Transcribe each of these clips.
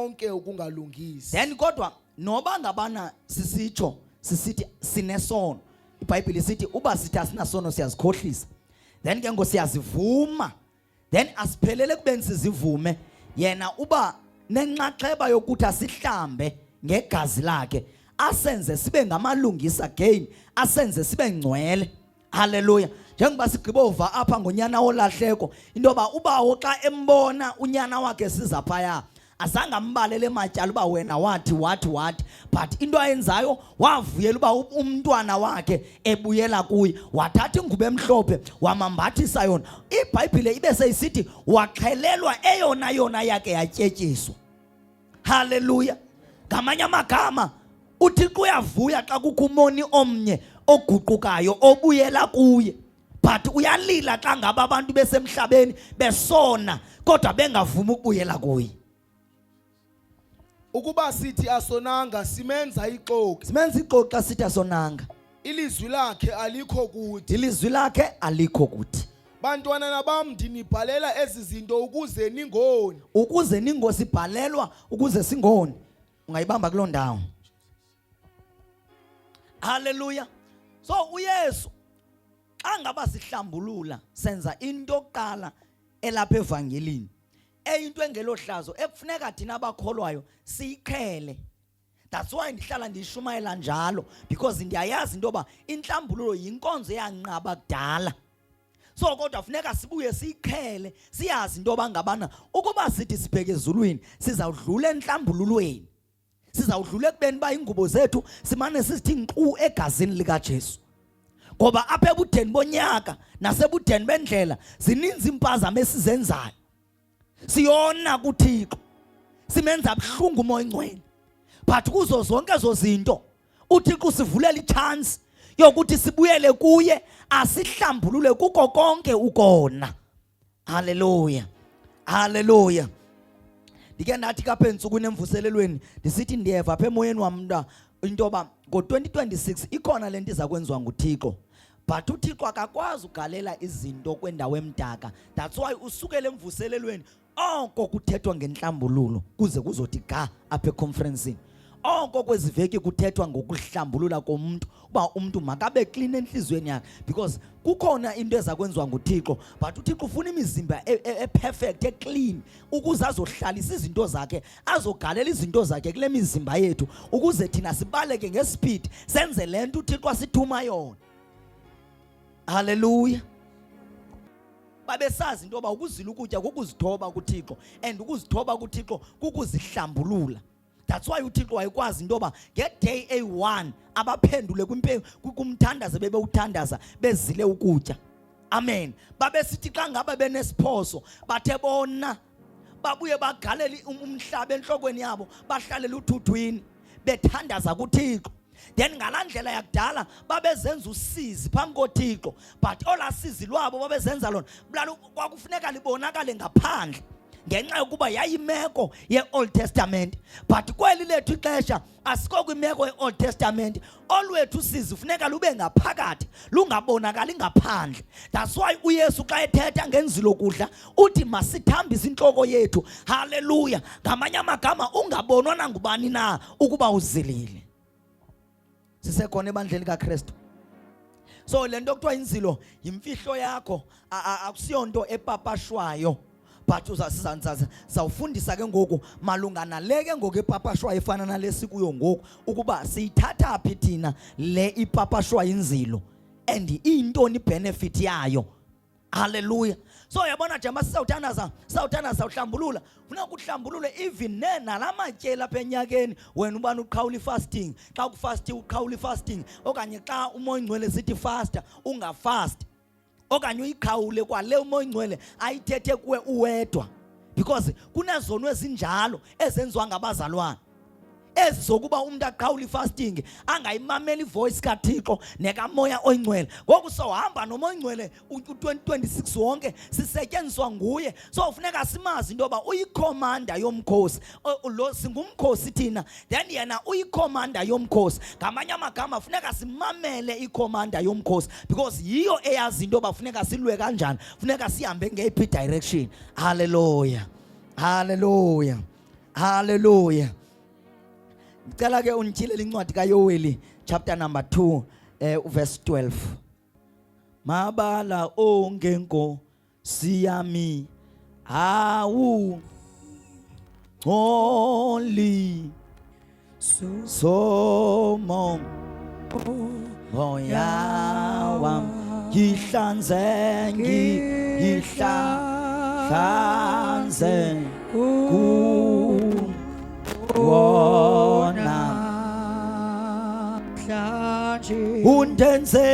konke ukungalungisi. Then kodwa noba ngabana sisithi sinesono, iBhayibheli sithi uba sithi asinasono siyazikhohlisa, then ke ngosiyazivuma, then asiphelele kubeni sizivume yena uba nenxaxheba yokuthi asihlambe ngegazi lakhe, asenze sibe ngamalungisa again, asenze sibe ngcwele. Haleluya. Njengoba sigqibova apha ngonyana olahleko, into yoba ubawo xa embona unyana wakhe siza phaya, azange ambalele matyala uba wena wathi, but into ayenzayo wavuyela uba umntwana wakhe ebuyela kuye, wathatha ingubo emhlophe wamambathisa yona. iBhayibhile ibe seyisithi waxhelelwa eyona yona yakhe yatyetyiswa. Haleluya. Ngamanye amagama uThixo uyavuya xa kukho umoni omnye oguqukayo obuyela kuye, but uyalila xa ngaba abantu besemhlabeni besona kodwa bengavumi ukubuyela kuye. Ukuba sithi asonanga simenza ixoki. Simenza ixoki xa sithi asonanga. Ilizwi lakhe alikho kuthi. Ilizwi lakhe alikho kuthi. Bantwana bam ndinibhalela ezi zinto ukuze ningoni. Ukuze ningosibhalelwa ukuze singoni. Ungayibamba kuloo ndawo. Haleluya. So uYesu xa ngaba sihlambulula senza into yokuqala elapha evangelini, eyinto engelohlazo ekufuneka thina abakholwayo siyiqhele. That's why ndihlala ndishumayela njalo, because ndiyayazi into yoba inhlambululo yinkonzo eyanqaba kudala. So kodwa funeka sibuye siyiqhele, siyazi into yoba ngabana ukuba sithi sibheke ezulwini sizawudlula enhlambululweni, sizawudlula ekubeni uba ingubo zethu simane sizithi nkqu egazini likaJesu. Ngoba apha ebudeni bonyaka nasebudeni bendlela zininzi impazamo esizenzayo. Siyona kuThixo, simenza buhlungu umoya ingcwele, but kuzo zonke ezo zinto uThixo sivulela ichance yokuthi sibuyele kuye, asihlambulule kuko konke ukona. Haleluya. Haleluya. Ndike ndathi kapha entsukwini emvuselelweni ndisithi ndiyeva apha emoyeni wam into yoba ngo-2026 ikhona le nto iza kwenziwa nguThixo, but uThixo akakwazi ugalela izinto kwendawo emdaka. That's why usukele emvuselelweni oko kuthethwa ngenhlambululo kuze kuzothi ga apha econferencini. Oko kweziveki kuthethwa ngokuhlambulula komuntu, uba umuntu makabe clean enhlizweni yakhe, because kukhona into eza kwenziwa nguThixo, but uThixo ufuna imizimba perfect eclean ukuze azohlalisa izinto zakhe, azogalela izinto zakhe kule mizimba yethu ukuze thina sibaleke ngespeed senze le nto uThixo asithuma yona. Haleluya. Babesazi into yoba ukuzila ukutya kukuzithoba kuThixo, and ukuzithoba kuThixo kukuzihlambulula. That's why uThixo wayekwazi into yoba ngeday eyi-1 abaphendule kumthandaza bebewuthandaza bezile ukutya. Amen. Babesithi xa ngaba benesiphoso bathe bona babuye bagalele umhlaba enhlokweni yabo, bahlalela uthuthwini bethandaza kuThixo. Then ngalaa ndlela yakudala babezenza usizi phambi koThixo, but olasizi lwabo babezenza lona kwakufuneka libonakale ngaphandle ngenxa yokuba yayimeko ye-Old Testament. But kweli lethu ixesha asikho kwimeko ye-Old Testament, olwethu usizi funeka lube ngaphakathi lungabonakali ngaphandle. That's why uYesu xa ethetha ngenzilo kudla uthi masithambise intloko yethu. Haleluya. Ngamanye amagama ungabonwa nangubani na ukuba uzilile. Sisekhona ebandleni kaKristu. So le nto kuthiwa inzilo yimfihlo yakho, akusiyonto epapashwayo, but sizawufundisa ke ngoku malunga nale ke ngoku epapashwayo efana nale sikuyo ngoku, ukuba siyithatha phi thina le ipapashwa inzilo and iyintoni benefit yayo. Haleluya. So yabona njengoba sawuthandaza uhlambulula, funeka ukuhlambulule even nalamatyeli apha enyakeni wena ubani uqhawula ifasting. Xa ukufasti uqhawula ifasting, okanye xa umoya ingcwele sithi fasta ungafasti, okanye uyikhawule kwale umoya ingcwele ayithethe kuwe uwedwa, because kunezono ezinjalo ezenziwa ngabazalwane ezizokuba umuntu aqhawula ifasting angayimameli ivoice kaThixo nekamoya oyingcwele. Ngoku sohamba nomoya ingcwele u-2026 wonke sisetyenziswa nguye. So ufuneka simazi into yoba uyikhomanda yomkhosi, lo singumkhosi thina, then yena uyikhomanda yomkhosi. Ngamanye amagama funeka simamele ikhomanda yomkhosi, because yiyo eyazi into yoba funeka silwe kanjani, funeka sihambe ngeyiphi direction. Haleluya. Haleluya. Hallelujah. Ngicela ke unitshilele incwadi kaYoweli chapter number 2 verse 12. Mabala ongenko siyami awu holy somo moya ngihlanze ngihlanze kuwona undenze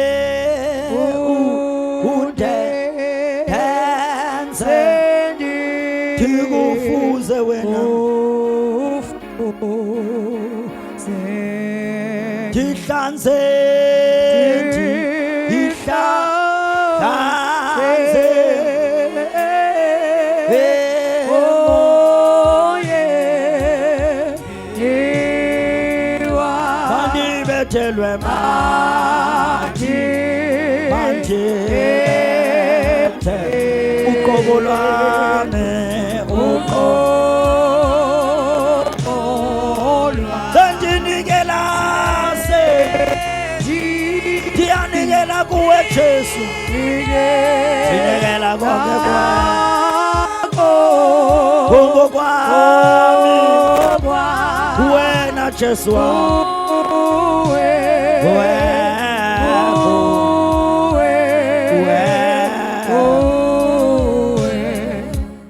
tikufuze wena ngihlanze Telwe manje ukobolwane sendinikela ndiyanikela kuwe Jesu ndinikela konke kwami wena Jesu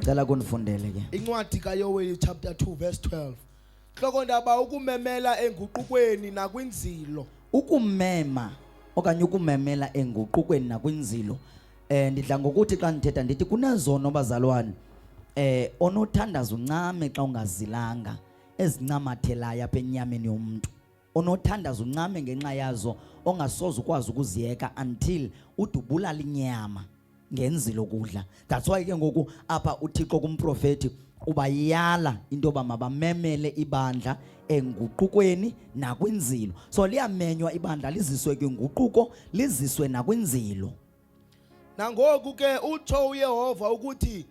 Cela kunifundele ke incwadi kaYoweli chapter 2 verse 12. Hloko ndaba ukumemela enguqukweni nakwinzilo. Ukumema okanye ukumemela enguqukweni nakwinzilo. Ndidla ngokuthi xa ndithetha ndithi kunezono bazalwane onothandaza uncame xa ungazilanga ezincamathelayo apha enyameni yomuntu. Onothandaza uncame ngenxa yazo ongasoze ukwazi ukuziyeka until udubulala inyama ngenzilo kudla. That's why ke ngoku apha uThixo kumprofeti ubayala into yoba mabamemele ibandla enguqukweni nakwinzilo. So liyamenywa ibandla liziswe kwinguquko liziswe nakwinzilo. Nangoku ke utsho uYehova ukuthi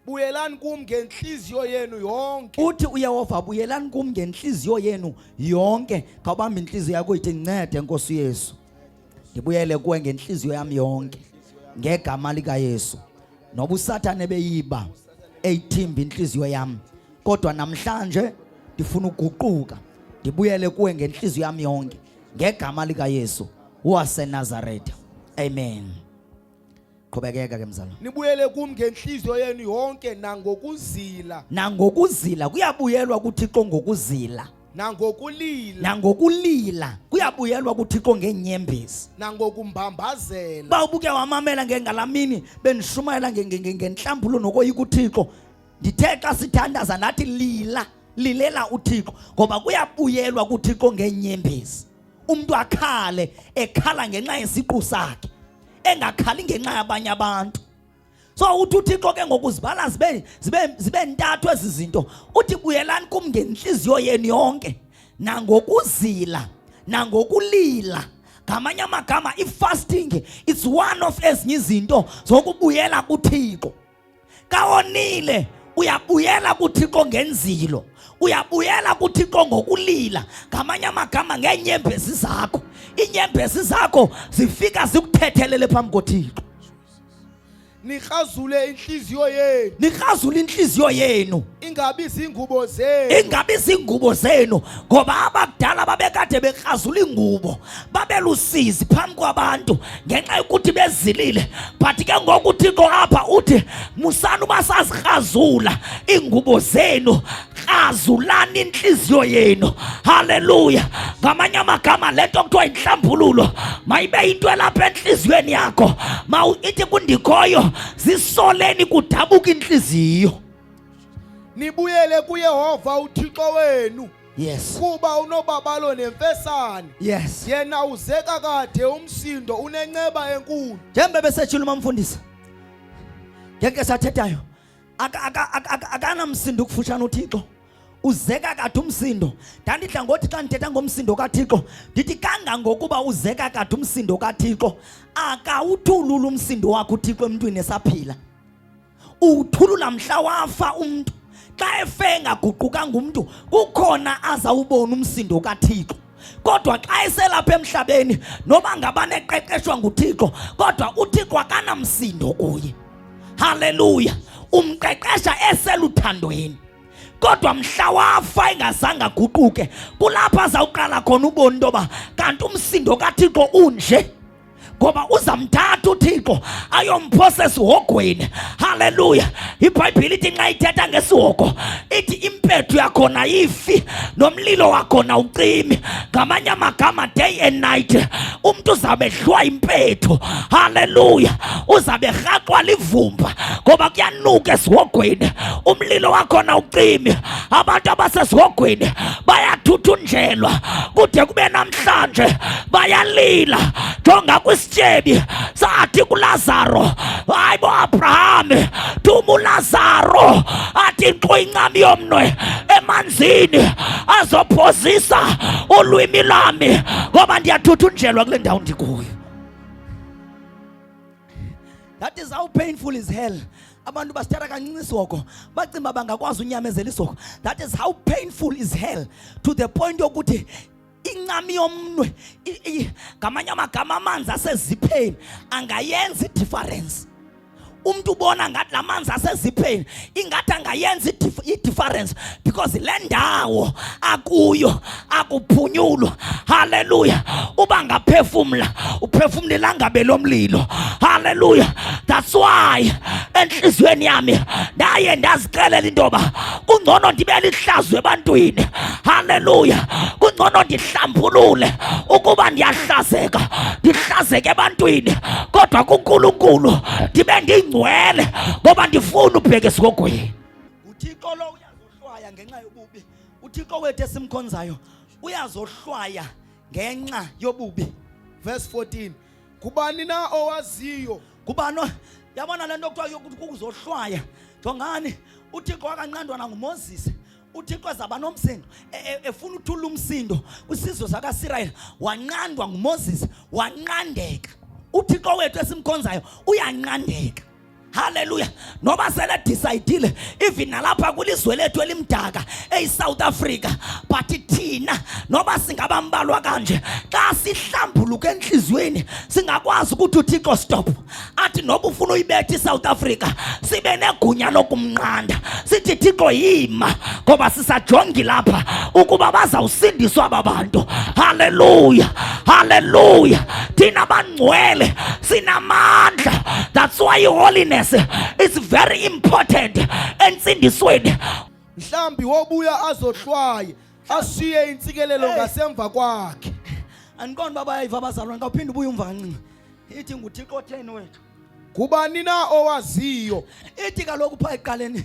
buyelani kum ngenhliziyo yenu yonke. Uthi uYehova buyelani kum ngenhliziyo yenu yonke. Khawubamba inhliziyo yakho ithi ncede Nkosi Yesu. Ndibuyele kuwe ngenhliziyo yami yonke. Ngegama lika Yesu. Noba uSathane beyiba eyithimba inhliziyo yami. Kodwa namhlanje ndifuna ukuguquka. Ndibuyele kuwe ngenhliziyo yami yonke. Ngegama lika Yesu waseNazaretha. Amen. Qhubekeka ke mzala. Nibuyele kum ngenhliziyo yenu yonke nangokuzila. Nangokuzila kuyabuyelwa kuThixo ngokuzila. Nangokulila kuyabuyelwa kuThixo ngenyembezi. Nangokumbambazela. Ba ubuke wamamela ngengalamini benishumayela ngenhlambulo nokoyika uThixo. Ndithe xa sithandaza nathi lilela uThixo ngoba kuyabuyelwa kuThixo ngenyembezi. Umuntu akhale ekhala ngenxa yesiqu sakhe. Engakhali ngenxa yabanye abantu. So uthi uThixo ke ngokuzibala zibe ntathu ezi zinto. Uthi buyelani kum ngenhliziyo yenu yonke nangokuzila nangokulila. Ngamanye amagama ifasting it's one of ezinye izinto zokubuyela kuThixo. Kawonile uyabuyela kuThixo ngenzilo. Uyabuyela kuThixo ngokulila. Ngamanye amagama ngenyembezi zakho. Inyembezi zakho zifika zikuthethelele phambi koThixo. Nikhazule inhliziyo yenu. Nikhazule inhliziyo yenu. Ingabi zingubo zenu. Ingabi zingubo zenu ngoba abadala babekade bekhazula ingubo. Babelusizi phambi kwabantu ngenxa yokuthi bezilile. But ke ngoku uThixo apha uthi musana basazikhazula ingubo zenu. Khazulani inhliziyo yenu. Hallelujah. Ngamanye amagama lento kuthiwa inhlambululo mayibe into elapha enhliziyweni yakho. Ithi kundikhoyo zisoleni kudabuka inhliziyo. Nibuyele kuYehova uThixo wenu. Yes. Kuba unobabalo nemfesane. Yes. Yena uzeka kade umsindo unenceba enkulu. Njembe besetshula umfundisi. Ngeke sathethayo. Akana msindo ukufutshana uThixo. Uzeka kade umsindo. Ndandidla ngothi xa ndithetha ngomsindo kaThixo, ndithi kangangokuba uzeka kade umsindo kaThixo, akawuthulula umsindo wakho uThixo emntwini esaphila. Uthulula mhla wafa umuntu. xa efe engaguqukanga umuntu kukhona azawubona umsindo kaThixo. Kodwa xa eselapha emhlabeni noba ngabane eqeqeshwa nguThixo kodwa uThixo akanamsindo kuye. Haleluya. Umqeqesha eseluthandweni. Kodwa mhla wafa engazange aguquke kulapha azawuqala khona ubona intoba kanti umsindo kaThixo unje. Ngoba uzamthatha uThixo ayomphosa esihogweni. Haleluya. iBhayibhile ithi nxa ithetha ngesihogo ithi impethu yakhona ifi nomlilo wakhona ucimi. Ngamanye amagama day and night umuntu uzabe edliwa impethu. Haleluya. Uzabe erhaqwa livumba ngoba kuyanuka esihogweni, umlilo wakhona ucimi. Abantu abasesihogweni bayathuthunjelwa kude kube namhlanje bayalila. Jonga kwisityebi sathi kuLazaro, hayibo Abraham tuma uLazaro athi nkqo incam yomnwe emanzini azophozisa ulwimi lami ngoba ndiyathuthunjelwa kule ndawo ndikuyo. That is how painful is hell. Abantu basithatha kancinci isoko bacimba bangakwazi unyamezela isoko. That is how painful is hell, to the point yokuthi incam yomnwe ngamanye amagama amanzi asezipheni angayenza idifference. Umuntu ubona ngathi la manzi asezipheni ingathi angayenza idifference because le ndawo akuyo akuphunyulwa. Haleluya. Uba ngaphefumla uphefumlela ngabe lomlilo. Haleluya. That's why enhlizweni yami ndaye ndazixelela intoba kungcono ndibe lihlazo ebantwini. Haleluya. Kungcono ndihlambulule ukuba ndiyahlazeka ndihlazeke ebantwini kodwa kuNkulunkulu ndibe ngcwele ngoba ndifuna ubheke esigogweni. uThixo lo uyazohlwaya ngenxa yobubi. uThixo wethu esimkhonzayo uyazohlwaya ngenxa yobubi. Verse 14. Kubani na owaziyo? Kubano yabona lento kuthiwa ukuthi kuzohlwaya. Jongani uThixo akanqandwa nanguMoses. uThixo ezaba nomsindo efuna uthula umsindo kwisizwe sakaIsrael wanqandwa nguMoses wanqandeka. uThixo wethu esimkhonzayo uyanqandeka. Haleluya. Noba sele decidile even nalapha kulizwe lethu elimdaka eSouth Africa, but thina noba singabambalwa kanje xa sihlambuluka enhlizweni singakwazi ukuthi uThixo stop. Athi noba ufuna uyibetha iSouth Africa sibe negunya lokumnqanda sithi Thixo yima ngoba sisajongi lapha ukuba bazawusindiswa ababantu. Haleluya. Haleluya. Thina bangcwele sinamandla. That's why holiness is very important ensindisweni. Mhlambi wobuya azohlwaye ashiye intsikelelo ngasemva kwakhe. Andiqondi baba yayiva abazalwane ka uphinde ubuye umva kancinci. Ithi nguThixo theni wethu. Kubani na owaziyo? Ithi kaloku pha eqaleni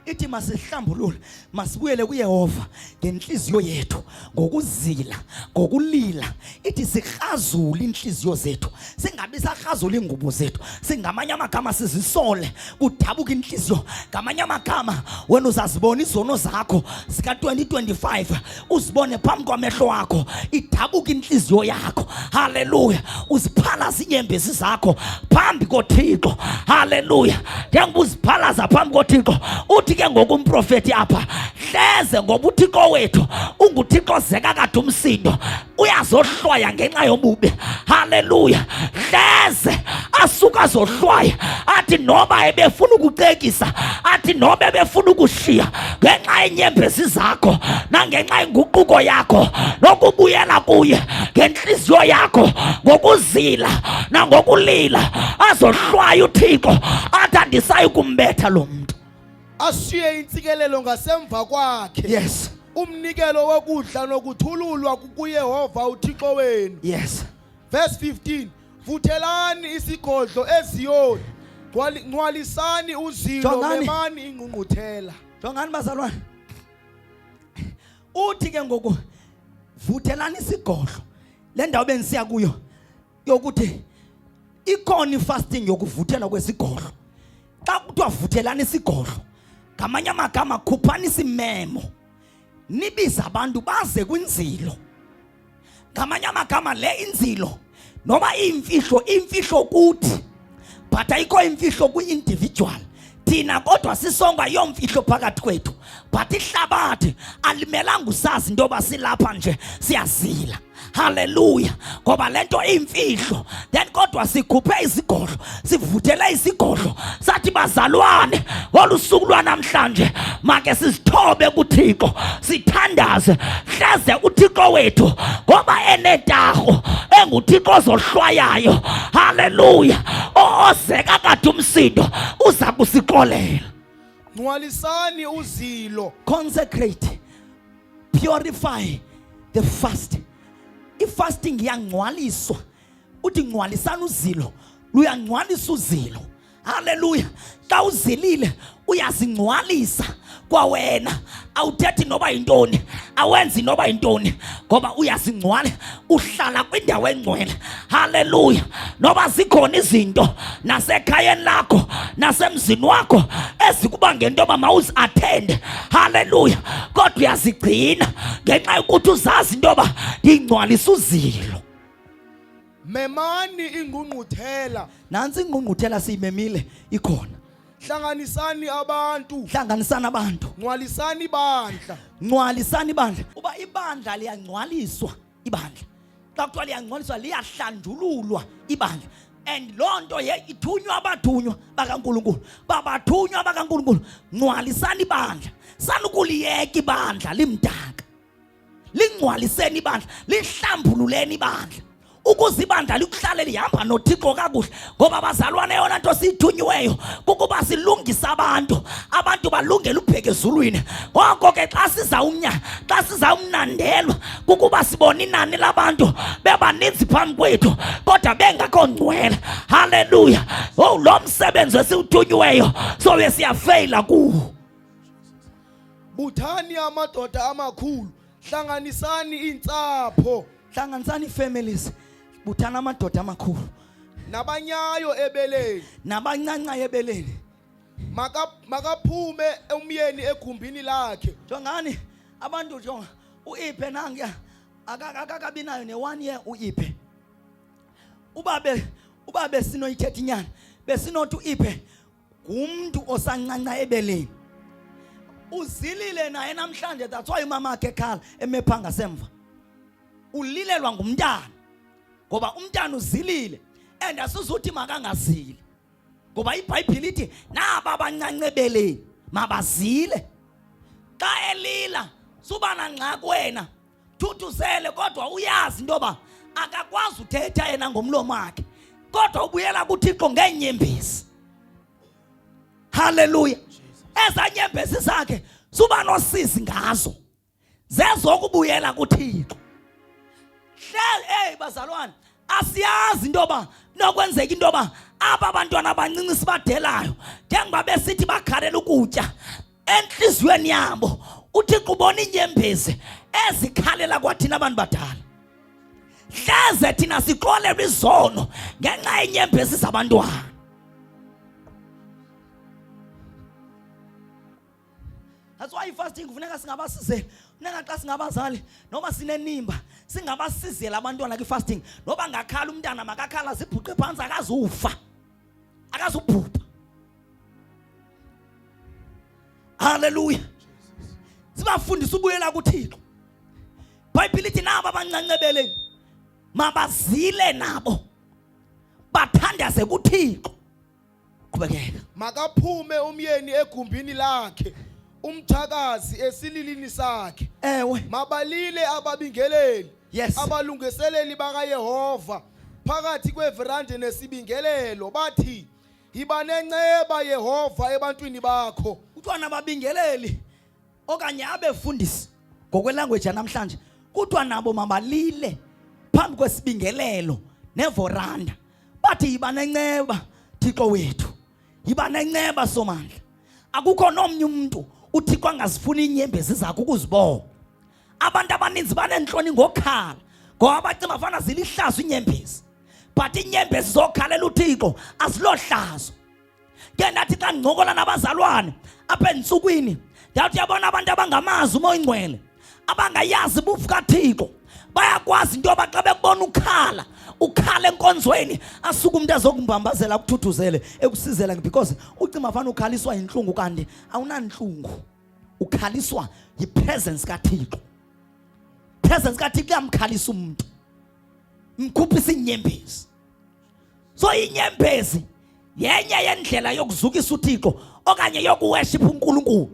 ithi masihlambulule masibuyele kuYehova ngenhliziyo yethu ngokuzila ngokulila. Ithi sikrazule inhliziyo zethu singabi sakrazula ingubo zethu. Singamanye amagama sizisole kudabuka inhliziyo. Ngamanye amagama wena uzazibona izono zakho zika 2025 uzibone phambi kwamehlo wakho idabuka inhliziyo yakho. Haleluya. Uziphalaza inyembezi zakho phambi koThixo. Haleluya. Njengoba uziphalaza phambi koThixo uthi ke ngokumprofeti apha hleze ngoba uThixo wethu unguThixo zeka kade umsindo uyazohlwaya ngenxa yobubi. Haleluya. Hleze asuka azohlwaya athi noba ebefuna ukucekisa athi noba ebefuna ukushiya ngenxa yenyembezi zakho nangenxa yenguquko yakho nokubuyela kuye ngenhliziyo yakho ngokuzila nangokulila azohlwaya uThixo athi andisayi kumbetha lo muntu. Ashiye intsikelelo ngasemva kwakhe. Yes. Umnikelo wokudla nokuthululwa kuYehova uThixo wenu. Yes. Verse 15. Vuthelani isigodlo eZiyoni, ngcwalisani uzilo memani ingqungquthela. Jongani bazalwane. Uthi ke ngoku vuthelani isigodlo. Le ndawo benisiya kuyo yokuthi ikhona ifasting yokuvuthela kwesigodlo. Xa kuthiwa vuthelani isigodlo ngamanye amagama khuphani isimemo nibiza abantu baze kwinzilo. Ngamanye amagama le inzilo noba imfihlo kuthi but ayikho imfihlo kwi-individual. thina kodwa sisonga yomfihlo phakathi kwethu, but ihlabathi alimelanga usazi into yoba silapha nje siyazila. Hallelujah. Ngoba lento imfihlo. Then kodwa sikhuphe isigodlo, sivuthele isigodlo, sathi bazalwane ngolusuku lwanamhlanje make sizithobe kuThixo, sithandaze, hleze uThixo wethu ngoba enetago enguThixo ozohlwayayo. Hallelujah. Ozeka kade umsindo uza kusixolela. Ngcwalisani uzilo. Consecrate, purify the fast. I-fasting iyangcwaliswa. Uthi ngcwalisana uzilo, luyangcwalisa uzilo. Hallelujah. Xa uzilile uyazingcwalisa kwawena, awuthethi noba yintoni, awenzi noba yintoni, ngoba uyazingcwala, uhlala kwindawo engcwele. Hallelujah. Noba zikhona izinto nasekhayeni lakho nasemzini wakho ezikubange into yoba mawuzi-athende, hallelujah, kodwa uyazigcina ngenxa yokuthi uzazi into yoba ndingcwalisa uzilo. Memani ingqungquthela. Nansi ingqungquthela siyimemile ikhona. Hlanganisani abantu. Hlanganisana abantu. Ngcwalisani ibandla. Ngcwalisani ibandla. Uba ibandla liyangcwaliswa ibandla. Xa kuthiwa liyangcwaliswa liyahlanjululwa ibandla. And loo nto ithunywa abathunywa bakaNkulunkulu. Babathunywa bakaNkulunkulu. Ngcwalisani ibandla. Sanukuliyeka ibandla limdaka. Lingcwaliseni ibandla. Lihlambululeni ibandla. Ukuze ibandla likuhlale lihamba noThixo kakuhle, ngoba bazalwane yona nto siyithunyiweyo kukuba silungisa abantu balungele ubheka ezulwini. Ngoko ke xa sizawumnandelwa kukuba sibona inani labantu bebaninzi phambi kwethu kodwa bengakho ngcwele. Hallelujah. Oh, lo msebenzi esiwuthunyiweyo sobe siyafeyila kuwo. Buthani amadoda amakhulu, hlanganisani intsapho. Hlanganisani families. Buthana amadoda amakhulu nabanyayo ebeleni, nabancanca ebeleni. Makaphume umyeni egumbini lakhe. Jongani abantu jonga uIphe nangiya akakabi nayo ne1 year uIphe. Ubabe sinoyithetha inyana besinothi uIphe ngumuntu osancanca ebeleni. Uzilile naye namhlanje, that's why umama wakhe ekhala emepha ngasemva. Ulilelwa ngumntana ngoba umntana uzilile and asuzuthi makangazili, ngoba iBhayibhile ithi naba abancanca ebeleni mabazile. Xa elila suba nangxaki wena, thuthuzele, kodwa uyazi into yoba akakwazi uthetha yena ngomlomo wakhe, kodwa ubuyela kuThixo ngeenyembezi. Hallelujah. Eza nyembezi zakhe suba nosisi ngazo, zezokubuyela kuThixo. Hey bazalwane, asiyazi into yoba nokwenzeka into yoba aba abantwana abancinci sibadelayo njengoba besithi bakhalela ukutya enhliziyweni yabo, uThixo ubona inyembezi ezikhalela kwathina abantu badala. Hleze thina sixolelwe izono ngenxa yenyembezi zabantwana. That's why fasting kufuneka singabasizela. Funeka xa singabazali noma sinenimba singabasizela abantwana kwi-fasting. Noba ngakhala umntana makakhala zibhuqe phansi, akazufa, akazubhubha. Hallelujah. Sibafundisa ubuyela kuThixo. iBhayibhile ithi nabo abancanca ebeleni mabazile nabo bathandaze kuThixo. Qhubekeka. Makaphume umyeni egumbini lakhe, umthakazi esililini sakhe. Ewe. Mabalile ababingeleli. Yes. Abalungiseleli bakaYehova phakathi kweveranda nesibingelelo bathi yiba nenceba Yehova ebantwini bakho. Kuthiwa ababingeleli okanye abefundisi ngokwelanguage yanamhlanje kuthiwa nabo mabalile phambi kwesibingelelo nevoranda bathi yiba nenceba Thixo wethu, yiba nenceba somandla. Akukho nomnye umuntu uThixo angazifuna inyembezi zakho ukuzibona. Abantu abaninzi banenhloni ngokhala ngoba bathi bafana zilihlazo inyembezi, but inyembezi zokhalela uThixo azilohlazo. Ke nathi xa ngincokola nabazalwane apha ensukwini ndathi yabona abantu abangamazi uMoya Oyingcwele, abangayazi bufu kaThixo, bayakwazi into yoba xa bekubona ukhala enkonzweni asuke umuntu azokumbambazela akuthuthuzele ekusizela, because ucima fana ukhaliswa inhlungu kanti awunanhlungu, ukhaliswa yipresence kaThixo. Presence kaThixo yamkhalisa umuntu, mkhuphisa inyembezi. So inyembezi yenye yendlela yokuzukisa uThixo okanye yokuworship uNkulunkulu.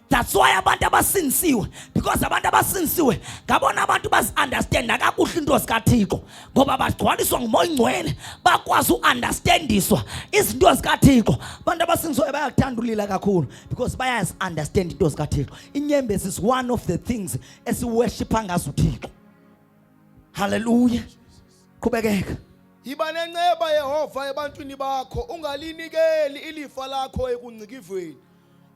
That's why abantu abasinisiwe, because abantu abasinisiwe ngabona abantu bazi-understand kakuhle into zikaThixo, ngoba bagcwaliswa nguMoya Oyingcwele bakwazi u-understandiswa izinto zikaThixo. Abantu abasinisiwe bayakuthanda ulila kakhulu because bayazi-understand into zikaThixo. Inyembezi is one of the things esiworshipa ngazo uThixo. Hallelujah. Qhubekeka. Yiba nenceba Yehova ebantwini bakho, ungalinikeli ilifa lakho ekuncikivweni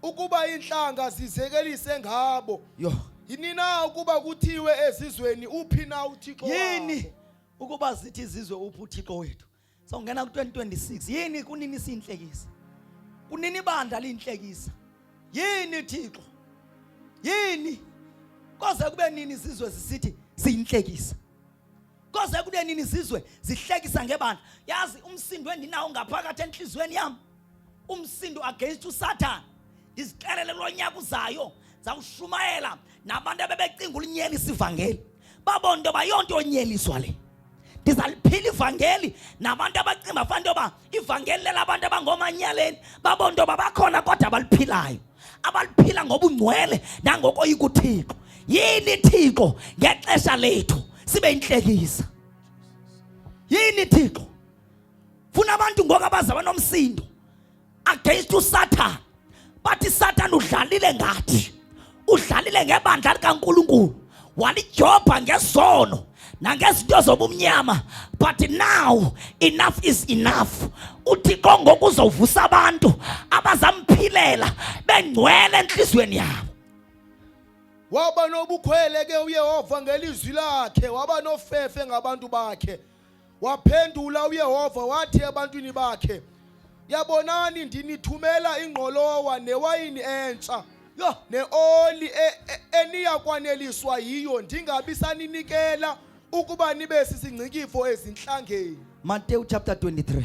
ukuba inhlanga zizekelise ngabo. Yo, yini na ukuba kuthiwe ezizweni uphi na uThixo wabo? Yini ukuba zithi izizwe uphi uThixo wethu? Sawungena ku-2026. Yini kunini siyinhlekisa? Kunini ibandla liyinhlekisa? Yini Thixo? Yini? Koze kube nini izizwe zisithi siyinhlekisa? Koze kube nini izizwe zihlekisa ngebandla? Yazi umsindo endinawo ngaphakathi enhlizweni yami, umsindo against uSatan. Ndizixelele lo nyaka uzayo zawushumayela nabantu abebecinga ulinyelisa ivangeli, babona into yoba yonto onyeliswa le. Ndizaliphila ivangeli nabantu abacimba fanele yoba ivangeli lelabantu abangomanyaleni, babona into yoba bakhona kodwa abaliphilayo, abaliphila ngobungcwele nangokoyika uThixo. Yini Thixo ngexesha lethu sibe inhlekisa? Yini Thixo? Funa abantu ngoku abazaba nomsindo against uSatan. Bathi Satan udlalile ngathi, udlalile ngebandla likaNkulunkulu, walijobha ngesono nangezinto zobumnyama. But now enough is enough. uThixo ngoku uzovusa abantu abazamphilela bengcwele enhlizweni yabo. Waba nobukhwele ke uYehova ngelizwi lakhe, waba nofefe ngabantu bakhe. Waphendula uYehova wathi ebantwini bakhe, yabonani ndinithumela ingqolowa newayini entsha neoli eniyakwaneliswa yiyo, ndingabi saninikela ukuba nibe sisingcikifo ezinhlangeni. Matthew chapter 23.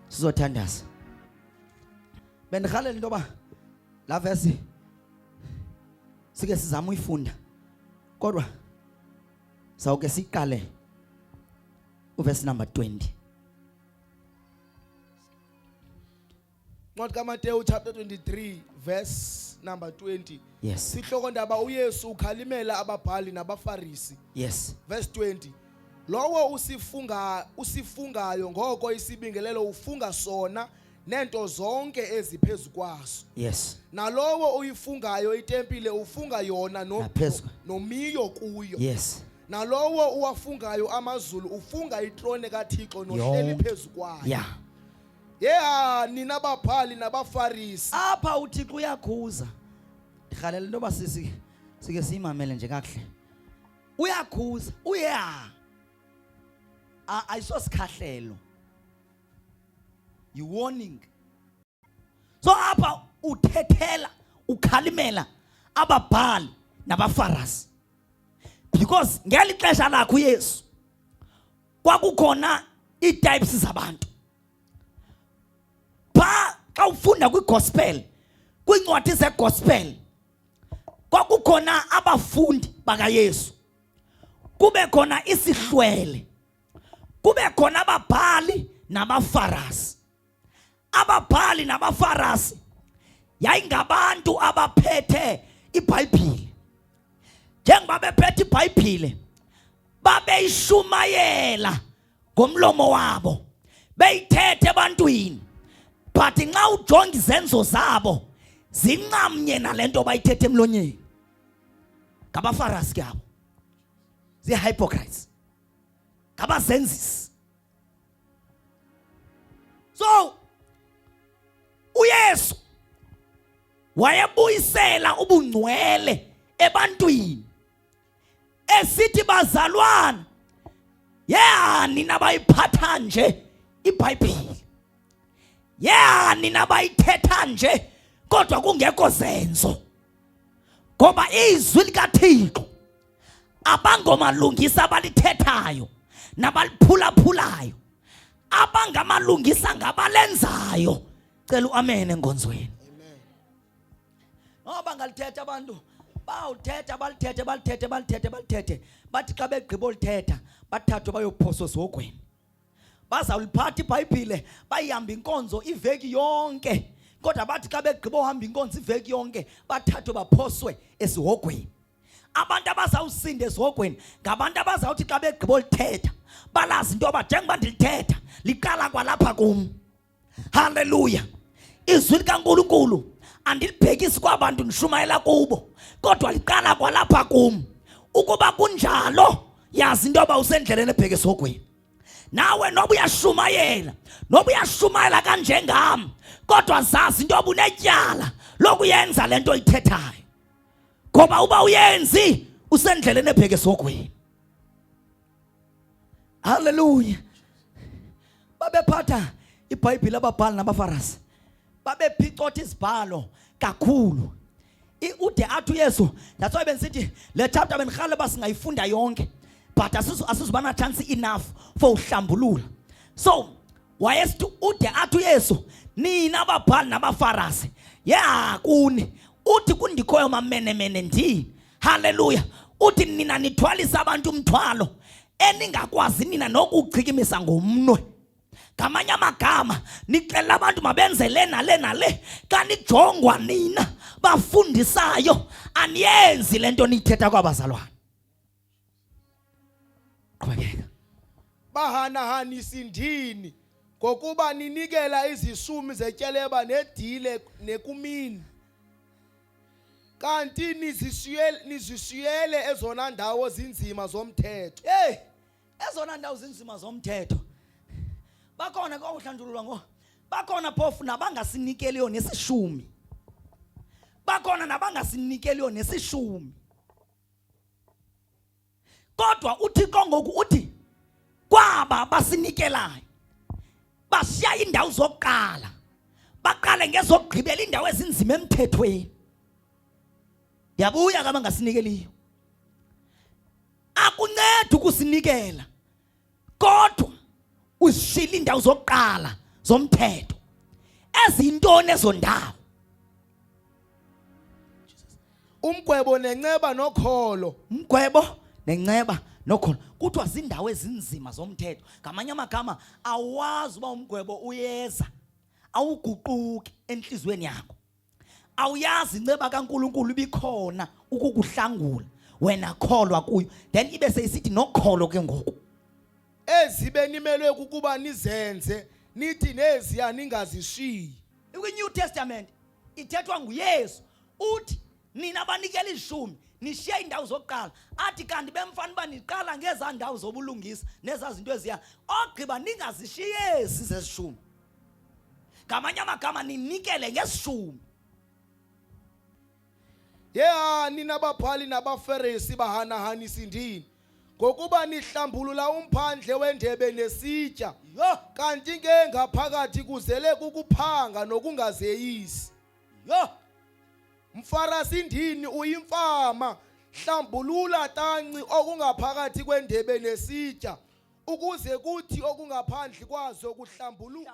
Sizothandaza. Bendihalela into yoba la verse sike sizama uyifunda, kodwa sawuke siqale uverse number 20. Ncwadi kaMateyu chapter 23 verse number 20. Yes. Sihloko ndaba uYesu ukhalimela ababhali nabaFarisi. Yes. Verse 20. Lowo usifungayo ngoko isibingelelo ufunga sona nento zonke eziphezu kwaso. Yes. Nalowo uyifungayo itempile ufunga yona nomiyo kuyo. Yes. Nalowo uwafungayo amazulu ufunga itrone kaThixo nohleli phezu kwayo. Yeah. Yeah, nina ababhali nabaFarisi. Apha uThixo uyakhuza. Ndihalela into yoba sike siyimamele nje kakuhle. Uyakhuza, ayisosikhahlelo. You warning. So apha uthethela, ukhalimela ababhali nabaFarisi. Because ngeli xesha lakho uYesu kwakukhona itypes zabantu. Xa ufunda kwigospel, kwincwadi zegospel, kwakukhona abafundi bakaYesu, kube khona isihlwele, kube khona ababhali nabaFarisi. Ababhali nabaFarisi yayingabantu abaphethe iBhayibhile. Njengoba bephethe iBhayibhile, babeyishumayela ngomlomo wabo, beyithethe ebantwini. But nxa ujonga izenzo zabo zinqamnye nalento bayithethe emlonyeni. NgabaFarisi ke abo, ziyi-hypocrites, ngabazenzisi. So uYesu wayebuyisela ubungcwele ebantwini esithi, bazalwana, nina bayiphatha nje iBhayibhile, nina bayithetha nje kodwa kungekho zenzo, ngoba izwi likaThixo abangomalungisa abalithethayo nabaliphulaphulayo, abangamalungisa ngabalenzayo. Cela uamen enkonzweni. Ngoba ngalithetha abantu bawuthetha balithethe bathi xa begqiba ulithetha bathathwe bayophoswa esihogweni. Bazawuliphatha iBhayibhile bayihamba inkonzo iveki yonke, kodwa bathi xa begqiba uhamba inkonzo iveki yonke bathathwe baphoswe esihogweni. Abantu abazawusinda esihogweni ngabantu abazawuthi xa begqiba ulithetha balazi into yoba njengoba ndilithetha liqala kwalapha kum. Haleluya. Izwi likaNkulunkulu andilibhekisi kwabantu ndishumayela kubo, kodwa liqala kwalapha kum. Ukuba kunjalo yazi into yoba usendleleni ebheke esihogweni. Nawe noba uyashumayela kanjengam, kodwa zazi into yoba unetyala lokuyenza le nto oyithethayo, ngoba uba uyenzi usendleleni ebheke esihogweni. Haleluya. Babephatha iBhayibhile ababhali nabaFarisi, babephicotha izibhalo kakhulu. Ude athi uYesu, that's why benisithi le chapter benirhale basingayifunda yonke, but asizubana chance enough for uhlambulula. So wayesithi ude athi uYesu, nina ababhali nabaFarisi kuni uthi kundikhoyo mamenemene ndini. Haleluya. Uthi nina nithwalisa abantu umthwalo eningakwazi nina nokuchikimisa ngomnwe. Ngamanye amagama nixelela abantu mabenze le nale, kanijongwa nina bafundisayo aniyenzi le nto niyithetha kwabazalwane. Qhubekeka. Bahanahanisa indini ngokuba ninikela izisumi zetyeleba nedile nekumini, kanti nizishiyele ezona ndawo zinzima zomthetho. Ezona ndawo zinzima zomthetho. Bakhona kwakuhlanjululwa bakhona phofu nabangasinikeliyo nesishumi. Bakhona nabangasinikeliyo nesishumi. Kodwa uThixo ngoku uthi kwaba basinikelayo bashiya indawo zokuqala, baqale ngezokugqibela indawo ezinzima emthethweni. Yabuya kabangasinikeliyo. Akunceda ukusinikela, kodwa usishila indawo zokuqala zomthetho. Ezintoni ezo ndawo? Umgwebo nenceba nokholo. Umgwebo nenceba nokholo kuthiwa zindawo ezinzima zomthetho. Ngamanye amagama awazi uba umgwebo uyeza, awuguquki enhlizweni yakho. Awuyazi inceba kaNkulunkulu ibikhona ukukuhlangula wena kholwa kuyo, then ibe seyisithi nokholo ke ngoku. Ezibe nimelwe kukuba nizenze, nithi neziya ningazishiyi. INew Testament ithethwa nguYesu uthi nina banikela izishumi nishiya indawo zokuqala, athi kanti bemfana uba niqala ngeza ndawo zobulungisa neza zinto eziya ogqiba ningazishiyezi zezishumi. Ngamanye amagama ninikele ngesishumi. Nina ababhali nabaFarisi bahanahanisa indini ngokuba nihlambulula umphandle wendebe nesitya, kanti ke ngaphakathi kuzele kukuphanga nokungazeyisi. Mfarisi indini uyimfama, hlambulula tanci okungaphakathi kwendebe nesitya, ukuze kuthi okungaphandle kwazo kuhlambuluke.